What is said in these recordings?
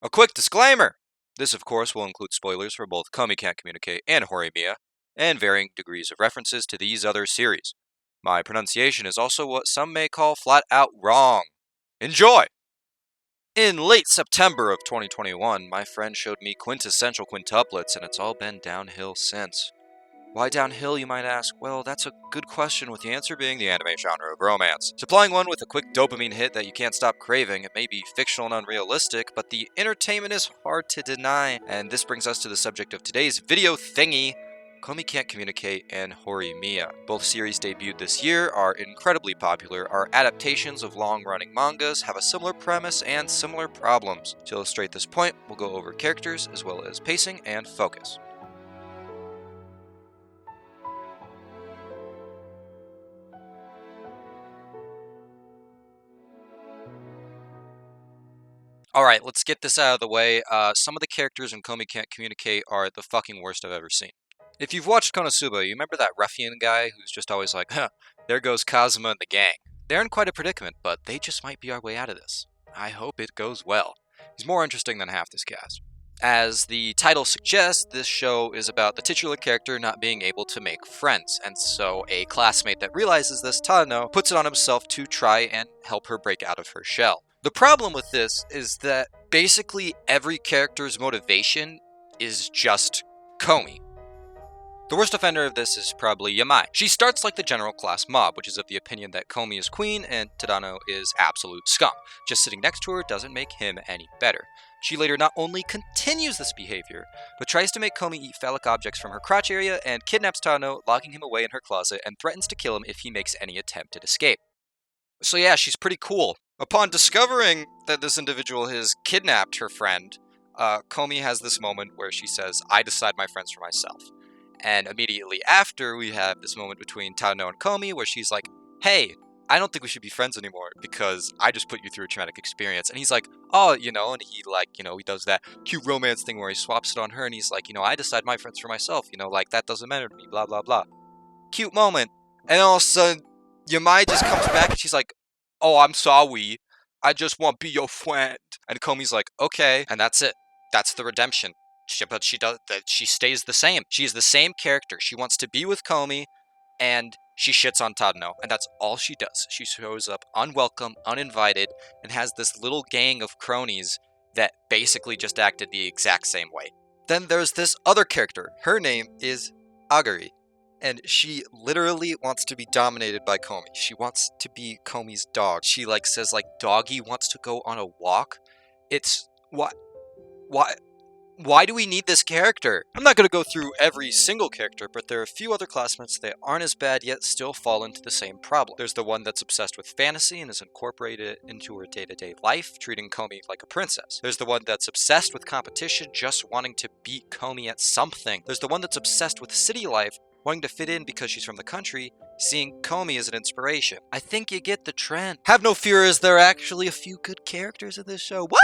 A quick disclaimer! This, of course, will include spoilers for both Komi Can't Communicate and Horimiya, and varying degrees of references to these other series. My pronunciation is also what some may call flat out wrong. Enjoy! In late September of 2021, my friend showed me Quintessential Quintuplets, and it's all been downhill since. Why downhill, you might ask? Well, that's a good question, with the answer being the anime genre of romance. Supplying one with a quick dopamine hit that you can't stop craving, it may be fictional and unrealistic, but the entertainment is hard to deny. And this brings us to the subject of today's video thingy, Komi Can't Communicate and Horimiya. Both series debuted this year, are incredibly popular, are adaptations of long-running mangas, have a similar premise and similar problems. To illustrate this point, we'll go over characters as well as pacing and focus. Alright, let's get this out of the way. Some of the characters in Komi Can't Communicate are the fucking worst I've ever seen. If you've watched Konosuba, you remember that ruffian guy who's just always like, there goes Kazuma and the gang. They're in quite a predicament, but they just might be our way out of this. I hope it goes well. He's more interesting than half this cast. As the title suggests, this show is about the titular character not being able to make friends, and so a classmate that realizes this, Tadano, puts it on himself to try and help her break out of her shell. The problem with this is that basically every character's motivation is just Komi. The worst offender of this is probably Yume. She starts like the general class mob, which is of the opinion that Komi is queen and Tadano is absolute scum. Just sitting next to her doesn't make him any better. She later not only continues this behavior, but tries to make Komi eat phallic objects from her crotch area and kidnaps Tadano, locking him away in her closet and threatens to kill him if he makes any attempt at escape. So yeah, she's pretty cool. Upon discovering that this individual has kidnapped her friend, Komi has this moment where she says, I decide my friends for myself. And immediately after, we have this moment between Tadano and Komi where she's like, hey, I don't think we should be friends anymore because I just put you through a traumatic experience. And he's like, oh, and he he does that cute romance thing where he swaps it on her and he's like, I decide my friends for myself, that doesn't matter to me, blah, blah, blah. Cute moment. And all of a sudden, Yume just comes back and she's like, oh, I'm sorry. I just want to be your friend. And Komi's like, okay. And that's it. That's the redemption. But she stays the same. She is the same character. She wants to be with Komi, and she shits on Tadano, and that's all she does. She shows up unwelcome, uninvited, and has this little gang of cronies that basically just acted the exact same way. Then there's this other character. Her name is Agari, and she literally wants to be dominated by Komi. She wants to be Komi's dog. She says doggy wants to go on a walk. It's why do we need this character? I'm not going to go through every single character, but there are a few other classmates that aren't as bad yet still fall into the same problem. There's the one that's obsessed with fantasy and has incorporated it into her day-to-day life, treating Komi like a princess. There's the one that's obsessed with competition, just wanting to beat Komi at something. There's the one that's obsessed with city life, wanting to fit in because she's from the country, seeing Komi as an inspiration. I think you get the trend. Have no fear, as there are actually a few good characters in this show. What?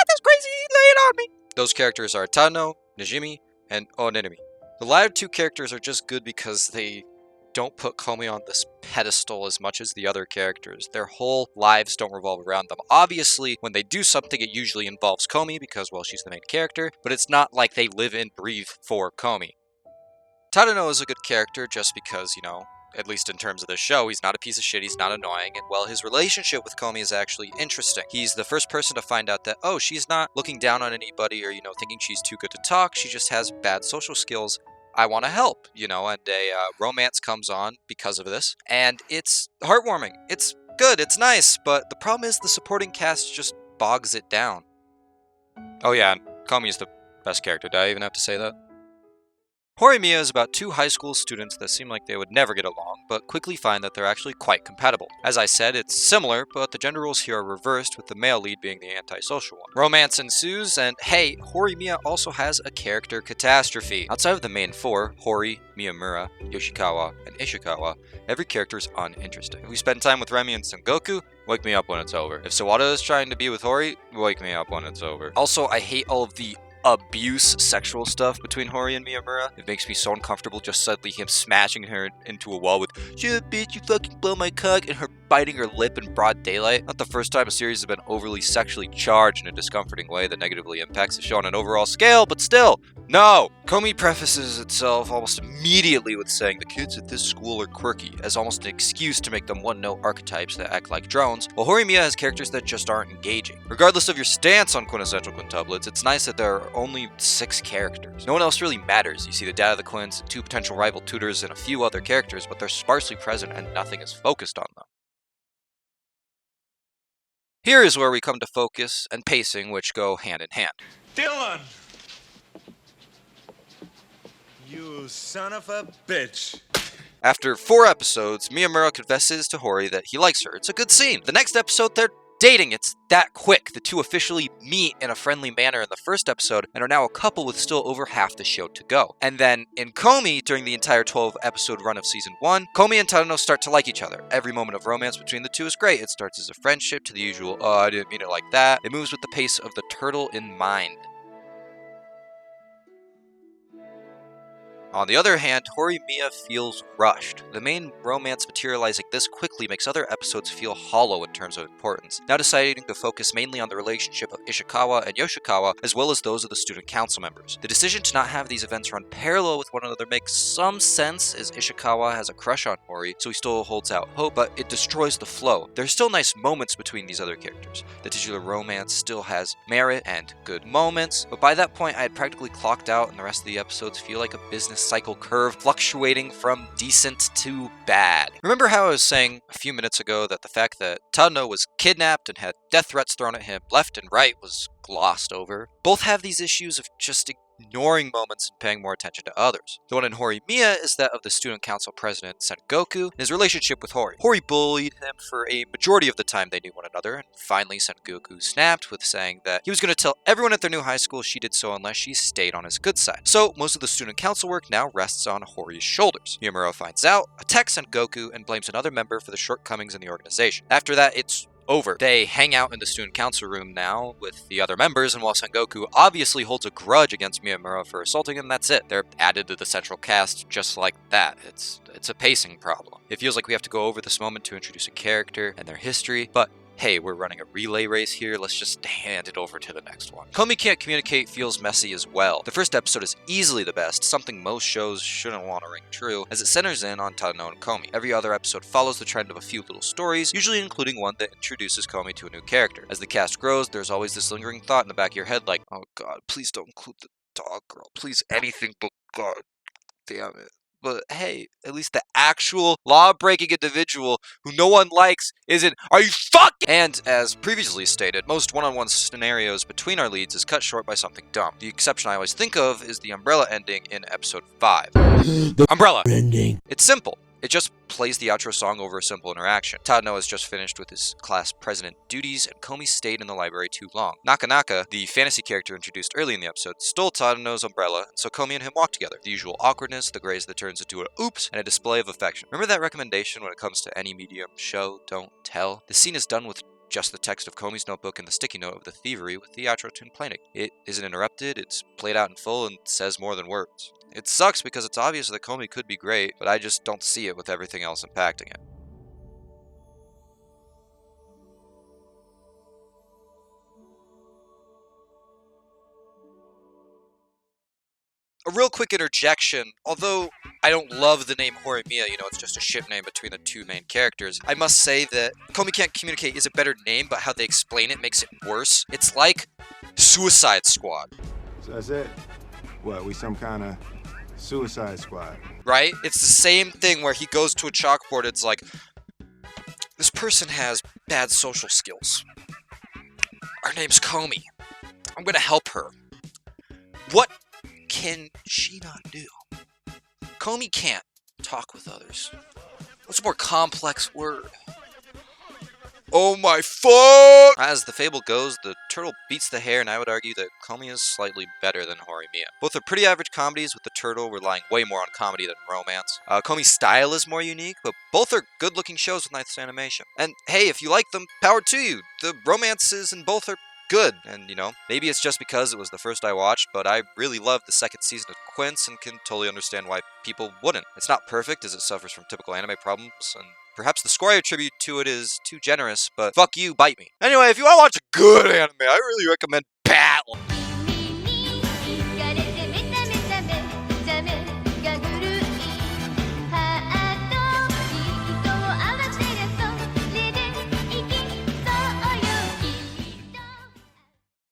That's crazy! Lay it on me! Those characters are Tadano, Najimi, and Onenimi. The latter two characters are just good because they don't put Komi on this pedestal as much as the other characters. Their whole lives don't revolve around them. Obviously, when they do something, it usually involves Komi because, well, she's the main character, but it's not like they live and breathe for Komi. Tadano is a good character just because, at least in terms of the show, he's not a piece of shit, he's not annoying, and well, his relationship with Komi is actually interesting. He's the first person to find out that, oh, she's not looking down on anybody or, thinking she's too good to talk, she just has bad social skills. I want to help, and a romance comes on because of this, and it's heartwarming. It's good, it's nice, but the problem is the supporting cast just bogs it down. Oh yeah, Komi's the best character. Did I even have to say that? Horimiya is about two high school students that seem like they would never get along, but quickly find that they're actually quite compatible. As I said, it's similar, but the gender roles here are reversed, with the male lead being the antisocial one. Romance ensues, and hey, Horimiya also has a character catastrophe. Outside of the main four, Hori, Miyamura, Yoshikawa, and Ishikawa, every character is uninteresting. If we spend time with Remy and Sengoku, wake me up when it's over. If Sawada is trying to be with Hori, wake me up when it's over. Also, I hate all of the abuse sexual stuff between Hori and Miyamura. It makes me so uncomfortable just suddenly him smashing her into a wall with "Shit, bitch, you fucking blow my cock," and her biting her lip in broad daylight. Not the first time a series has been overly sexually charged in a discomforting way that negatively impacts the show on an overall scale, but still, no! Komi prefaces itself almost immediately with saying the kids at this school are quirky, as almost an excuse to make them one-note archetypes that act like drones, while Horimiya has characters that just aren't engaging. Regardless of your stance on Quintessential Quintuplets, it's nice that there are only 6 characters. No one else really matters. You see the dad of the Quins, 2 potential rival tutors, and a few other characters, but they're sparsely present and nothing is focused on them. Here is where we come to focus and pacing, which go hand in hand. Dylan! You son of a bitch. After 4 episodes, Miyamura confesses to Hori that he likes her. It's a good scene. The next episode, they're dating. It's that quick. The two officially meet in a friendly manner in the first episode and are now a couple with still over half the show to go. And then in Komi, during the entire 12-episode run of Season 1, Komi and Tadano start to like each other. Every moment of romance between the two is great. It starts as a friendship to the usual, "Oh, I didn't mean it like that." It moves with the pace of the turtle in mind. On the other hand, Horimiya feels rushed. The main romance materializing this quickly makes other episodes feel hollow in terms of importance, now deciding to focus mainly on the relationship of Ishikawa and Yoshikawa, as well as those of the student council members. The decision to not have these events run parallel with one another makes some sense, as Ishikawa has a crush on Hori, so he still holds out hope, but it destroys the flow. There's still nice moments between these other characters. The titular romance still has merit and good moments, but by that point I had practically clocked out and the rest of the episodes feel like a business cycle curve fluctuating from decent to bad. Remember how I was saying a few minutes ago that the fact that Tadano was kidnapped and had death threats thrown at him left and right was glossed over? Both have these issues of just ignoring moments and paying more attention to others. The one in Horimiya is that of the student council president Sengoku and his relationship with Hori. Hori bullied him for a majority of the time they knew one another, and finally Sengoku snapped with saying that he was going to tell everyone at their new high school she did so unless she stayed on his good side. So most of the student council work now rests on Hori's shoulders. Miyamura finds out, attacks Sengoku, and blames another member for the shortcomings in the organization. After that, it's over. They hang out in the student council room now with the other members, and while Sengoku obviously holds a grudge against Miyamura for assaulting him, that's it. They're added to the central cast just like that. It's a pacing problem. It feels like we have to go over this moment to introduce a character and their history, but hey, we're running a relay race here, let's just hand it over to the next one. Komi Can't Communicate feels messy as well. The first episode is easily the best, something most shows shouldn't want to ring true, as it centers in on Tadano and Komi. Every other episode follows the trend of a few little stories, usually including one that introduces Komi to a new character. As the cast grows, there's always this lingering thought in the back of your head like, oh god, please don't include the dog girl, please anything but god damn it. But hey, at least the actual law-breaking individual who no one likes isn't, are you fucking? And as previously stated, most one-on-one scenarios between our leads is cut short by something dumb. The exception I always think of is the Umbrella ending in episode 5. Umbrella! Ending. It's simple. It just plays the outro song over a simple interaction. Tadano has just finished with his class president duties, and Komi stayed in the library too long. Nakanaka, the fantasy character introduced early in the episode, stole Tadano's umbrella, and so Komi and him walked together. The usual awkwardness, the graze that turns into an oops, and a display of affection. Remember that recommendation when it comes to any medium, show, don't tell? The scene is done with just the text of Komi's notebook and the sticky note of the thievery with the outro tune playing. It isn't interrupted, it's played out in full, and says more than words. It sucks because it's obvious that Komi could be great, but I just don't see it with everything else impacting it. A real quick interjection, although I don't love the name Horimiya, it's just a ship name between the two main characters, I must say that Komi Can't Communicate is a better name, but how they explain it makes it worse. It's like Suicide Squad. So that's it? What, we some kind of Suicide Squad? Right? It's the same thing where he goes to a chalkboard, it's like, this person has bad social skills. Her name's Komi. I'm gonna help her. What can she not do? Komi can't talk with others. What's a more complex word? Oh my fuck! As the fable goes, the turtle beats the hare, and I would argue that Komi is slightly better than Horimiya. Both are pretty average comedies, with the turtle relying way more on comedy than romance. Komi's style is more unique, but both are good-looking shows with nice animation. And hey, if you like them, power to you! The romances in both are good. And, you know, maybe it's just because it was the first I watched, but I really loved the second season of Quince and can totally understand why people wouldn't. It's not perfect as it suffers from typical anime problems, and perhaps the score I attribute to it is too generous, but fuck you, bite me. Anyway, if you want to watch a good anime, I really recommend